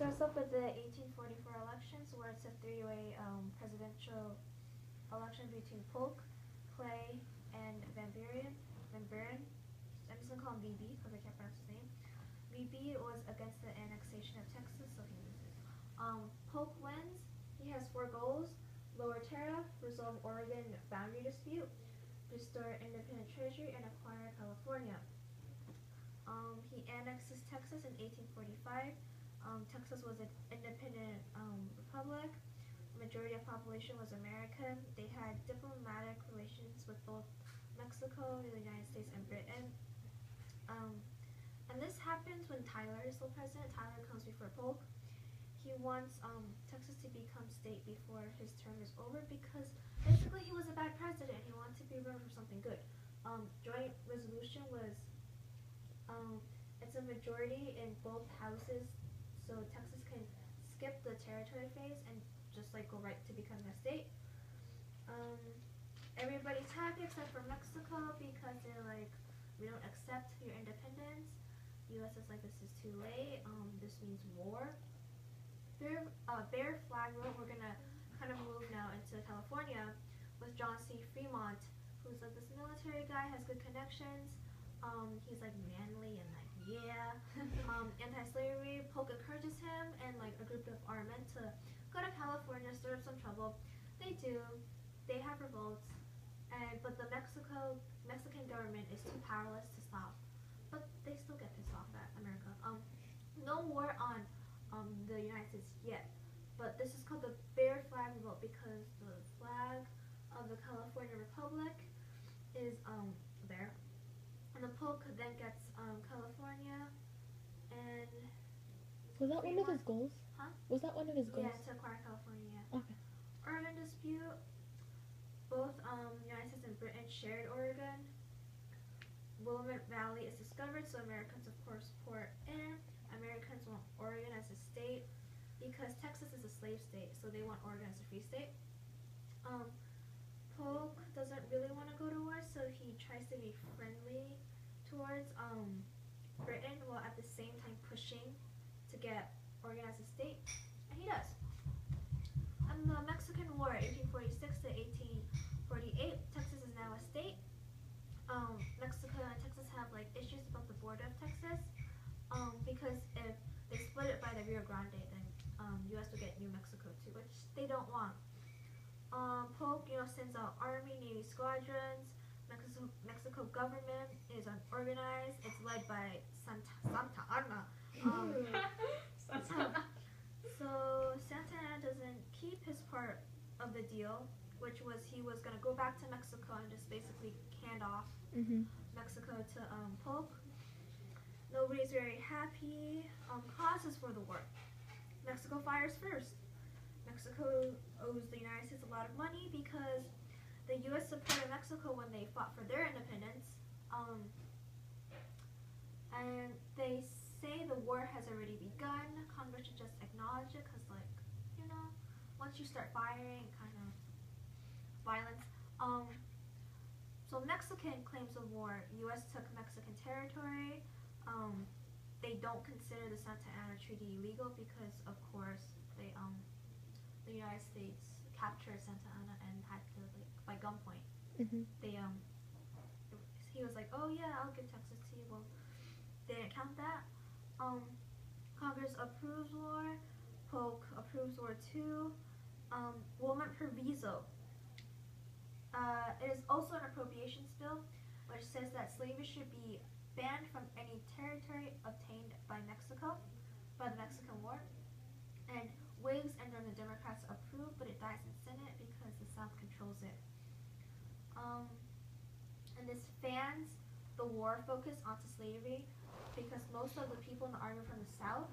starts off with the 1844 elections, where it's a three-way presidential election between Polk, Clay, and Van Buren. Van Buren. I'm just gonna call him VB because I can't pronounce his name. VB was against the annexation of Texas, so he loses. Polk wins. He has four goals: lower tariff, resolve Oregon boundary dispute, restore independent treasury, and acquire California. He annexes Texas in 1845. Texas was an independent republic. Majority of population was American. They had diplomatic relations with both Mexico, the United States, and Britain. And this happens when Tyler is still president. Tyler comes before Polk. He wants Texas to become state before his term is over because basically he was a bad president. He wanted to be run for something good. Joint resolution was it's a majority in both houses, so Texas can skip the territory phase and just like go right to becoming a state. Everybody's happy except for Mexico because they're like, we don't accept your independence. U.S. is like, this is too late. This means war. Bear Flag Road. We're gonna kind of move now into California with John C. Fremont, who's like this military guy, has good connections. He's like manly and like yeah. Anti-slavery. Polk encourages him and like a group of armed men to go to California, stir up some trouble. They do. They have revolts, but the Mexican government is too powerless to stop. But they still get pissed off at America. No war on the United States yet, but this is called the Bear Flag Revolt because the flag of the California Republic is there. And the Polk then gets California, and was that one of his goals? Huh? Was that one of his goals? Yeah, to acquire California. Yeah. Okay. Oregon dispute. Both United States and Britain shared Oregon. Willamette Valley is discovered, so Americans of course pour in. Americans want Oregon as a state because Texas is a slave state, so they want Oregon as a free state. Polk doesn't really want to go to war, so he tries to be friendly towards Britain while at the same time pushing to get Oregon as a state, and he does. And the Mexican War, 1846 to 1848, Texas is now a state. Mexico and Texas have like issues about the border of Texas, because if they split it by the Rio Grande, then U.S. will get New Mexico too, which they don't want. Polk, sends out army, navy squadrons. Mexico government is unorganized. It's led by Santa Anna. So Santa Anna doesn't keep his part of the deal, which was he was gonna go back to Mexico and just basically hand off Mexico to Polk. Nobody's very happy. Causes for the war. Mexico fires first. Mexico owes the United States a lot of money because the U.S. supported Mexico when they fought for their independence. And they say the war has already begun. Congress should just acknowledge it because, like, once you start firing, kind of violence. So Mexican claims of war. U.S. took Mexican territory. They don't consider the Santa Anna Treaty illegal because, of course, the United States captured Santa Anna and had to, like, by gunpoint. He was like, oh yeah, I'll give Texas to you. Well, they didn't count that. Congress approves war. Polk approves war too. Wilmot Proviso. It is also an appropriations bill, which says that slavery should be banned from any territory obtained by Mexico, by the Mexican War. And Whigs and then the Democrats approve, but it dies in Senate because the South controls it. And this fans the war focus onto slavery because most of the people in the army are from the South,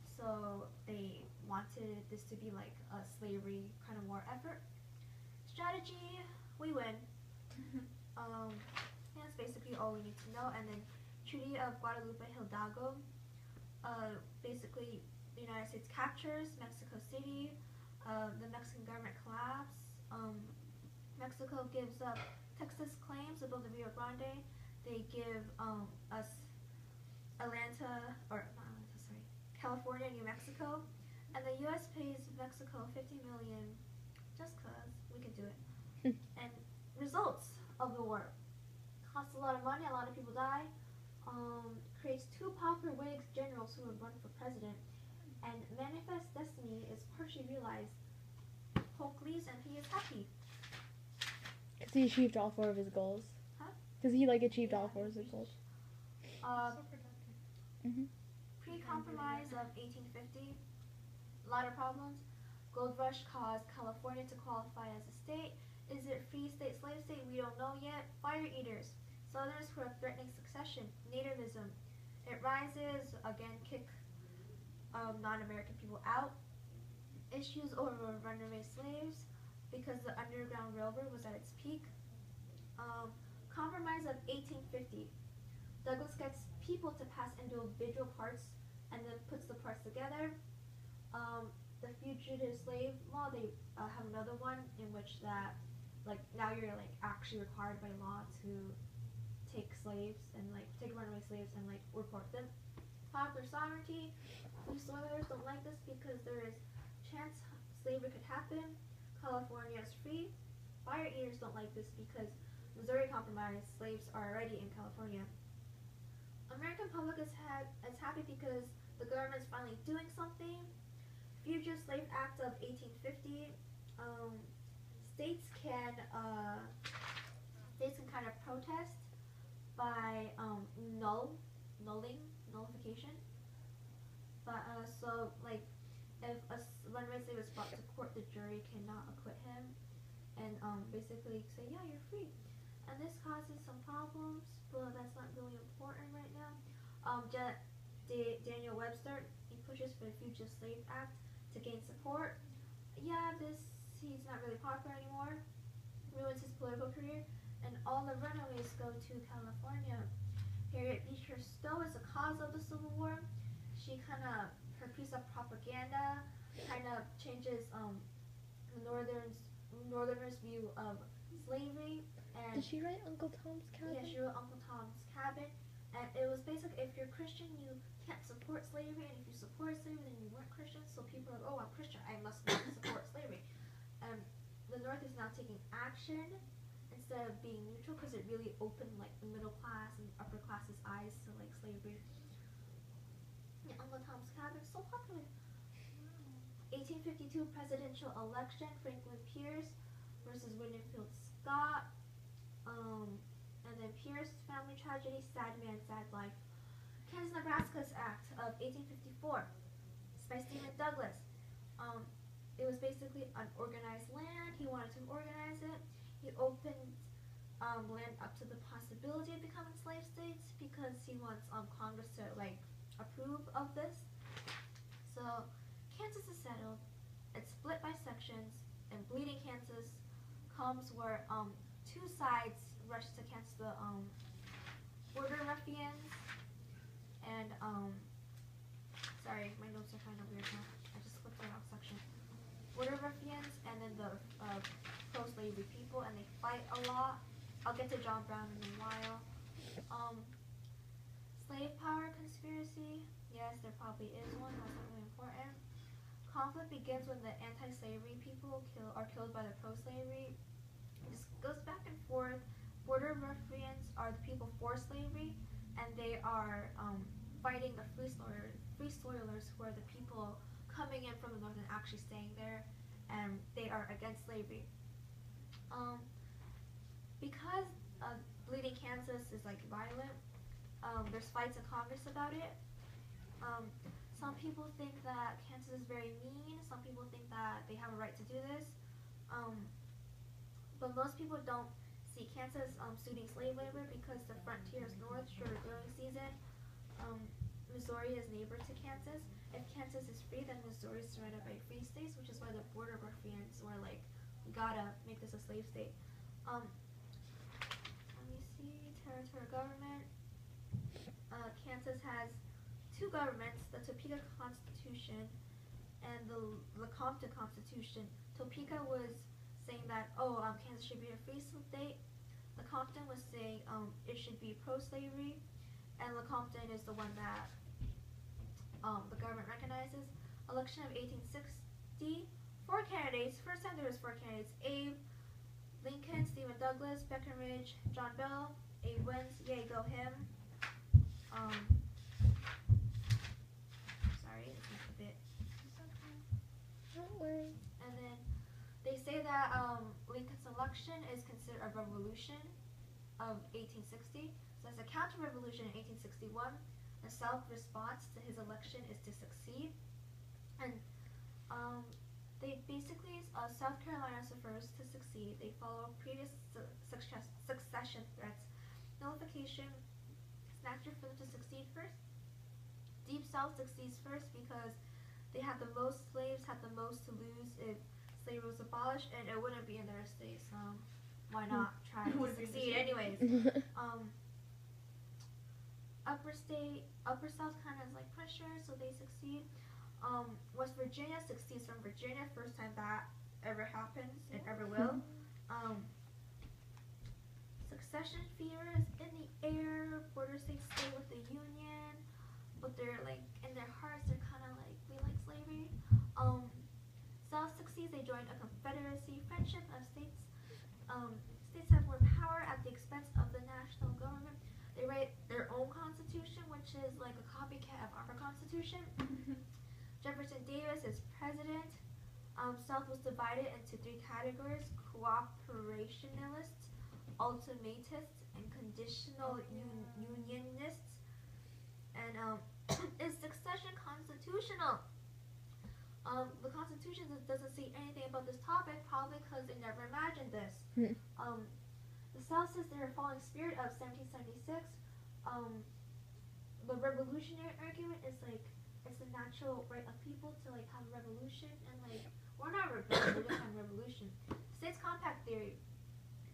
so they wanted this to be like a slavery kind of war effort. Strategy, we win. That's basically all we need to know. And then Treaty of Guadalupe Hidalgo, basically the United States captures Mexico City, the Mexican government collapses, Mexico gives up Texas claims above the Rio Grande. They give us California, and New Mexico, and the U.S. pays Mexico $50 million just cause we can do it. And results of the war costs a lot of money. A lot of people die. Creates two popular Whig generals who would run for president, and Manifest Destiny is partially realized. Hulk leaves and he is happy. Because he achieved all 4 of his goals. Huh? Because he achieved all 4 of his goals. Pre-compromise of 1850, a lot of problems. Gold rush caused California to qualify as a state. Is it free state, slave state? We don't know yet. Fire eaters, Southerners who are threatening succession. Nativism, it rises, again kick non-American people out. Issues over runaway slaves because the Underground Railroad was at its peak. Compromise of 1850. Douglas gets people to pass individual parts and then puts the parts together. The fugitive slave law, they have another one in which that, now you're actually required by law to take slaves and take runaway slaves and report them. Popular sovereignty. We Southerners don't like this because there is chance slavery could happen. California is free. Fire eaters don't like this because Missouri Compromise, slaves are already in California. American public is happy because the government's finally doing something. Fugitive Slave Act of 1850. States can kind of protest by nullification. But if a runaway slave is brought to court, the jury cannot acquit him, and basically say, yeah, you're free. And this causes some problems, but that's not really important right now. Daniel Webster, he pushes for the Fugitive Slave Act to gain support. Yeah, he's not really popular anymore. Ruins his political career, and all the runaways go to California. Harriet Beecher Stowe is the cause of the Civil War. She her piece of propaganda changes the Northerners' view of slavery. And did she write Uncle Tom's Cabin? Yeah, she wrote Uncle Tom's Cabin. And it was basically, if you're Christian, you can't support slavery, and if you support slavery, then you weren't Christian. So people are like, oh, I'm Christian, I must not support slavery. The North is now taking action instead of being neutral because it really opened the middle class and upper class's eyes to slavery. Yeah, Uncle Tom's Cabin is so popular. 1852 presidential election, Franklin Pierce versus William Field Scott. And then Pierce, family tragedy, sad man, sad life. Kansas-Nebraska's Act of 1854. It's by Stephen Douglas. It was basically unorganized land. He wanted to organize it. He opened land up to the possibility of becoming slave states because he wants Congress to approve of this. So Kansas is settled. It's split by sections, and Bleeding Kansas comes where two sides rush against the border ruffians, and sorry, my notes are kind of weird now. I just flipped the wrong section. Border ruffians, and then the pro-slavery people, and they fight a lot. I'll get to John Brown in a while. Slave power conspiracy. Yes, there probably is one. That's not really important. Conflict begins when the anti-slavery people are killed by the pro-slavery. This goes back and forth. Border ruffians are the people for slavery, and they are fighting the free soilers, who are the people coming in from the north and actually staying there, and they are against slavery. Because Bleeding Kansas is violent, there's fights in Congress about it. Some people think that Kansas is very mean. Some people think that they have a right to do this. But most people don't see Kansas suiting slave labor because the frontier is north, shorter growing season. Missouri is neighbor to Kansas. If Kansas is free, then Missouri is surrounded by free states, which is why the border ruffians were we gotta make this a slave state. Let me see, territorial government. Kansas has two governments, the Topeka Constitution and the Lecompton Constitution. Topeka was saying that, Kansas should be a free state. Lecompton was saying it should be pro-slavery, and Lecompton is the one that the government recognizes. Election of 1860, 4 candidates. First time there was 4 candidates. Abe Lincoln, Stephen Douglas, Breckinridge, John Bell. Abe wins. Yay, go him. Sorry, it's a bit. Don't worry. And then they say that Lincoln's election is considered a revolution of 1860. So as a counter-revolution in 1861, the South response to his election is to succeed. And they basically, South Carolina is the first to succeed. They follow previous succession threats. Nullification is natural for them to succeed first. Deep South succeeds first because they had the most slaves, had the most to lose if slavery was abolished, and it wouldn't be in their state, so why not try to succeed anyways. Upper South kind of is like pressure, so they succeed. West Virginia succeeds from Virginia, first time that ever happens and ever will. Succession fear is in the air. Border states stay with the Union, but they're like in their hearts they're kind of like we like slavery. South succeeds. They join a confederacy, friendship of states. States have more power at the expense of the national government. They write their own constitution, which is like a copycat of our constitution. Jefferson Davis is president. South was divided into 3 categories: cooperationalists, ultimatists, and conditional unionists. And is succession constitutional? The Constitution doesn't say anything about this topic, probably because they never imagined this. The South says they're a falling spirit of 1776. The revolutionary argument is like it's the natural right of people to like have a revolution, and like we're not rebelling, we're just having a revolution. States compact theory.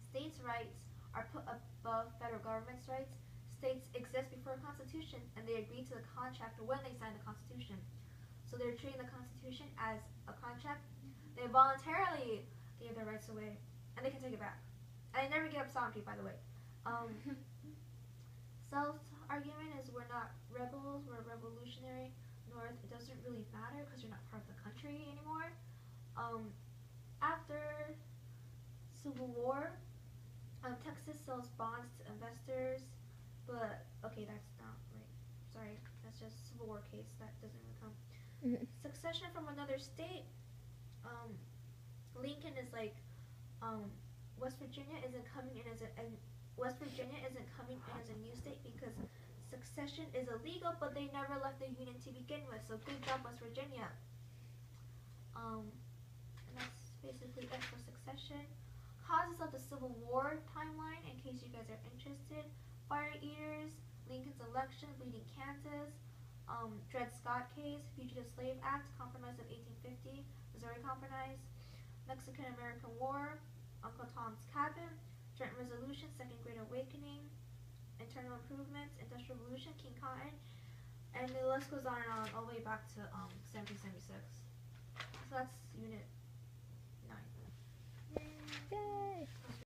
States' rights are put above federal government's rights. States exist before a constitution, and they agree to the contract when they sign the Constitution. So they're treating the Constitution as a contract. They voluntarily gave their rights away, and they can take it back. And they never give up sovereignty, by the way. South's argument is we're not rebels, we're revolutionary. North, it doesn't really matter because you're not part of the country anymore. After Civil War, Texas sells bonds to investors, but okay, that's not right. Sorry, that's just Civil War case. That doesn't really count. Succession from another state. Lincoln is like, West Virginia isn't coming in as a new state because succession is illegal, but they never left the Union to begin with. So good job, West Virginia. And that's basically it for succession. Causes of the Civil War timeline, in case you guys are interested: Fire Eaters, Lincoln's election, bleeding Kansas, Dred Scott case, Fugitive Slave Act, Compromise of 1850, Missouri Compromise, Mexican-American War, Uncle Tom's Cabin, Trenton Resolution, Second Great Awakening, Internal Improvements, Industrial Revolution, King Cotton, and the list goes on and on all the way back to 1776. So that's Unit 9. Yay!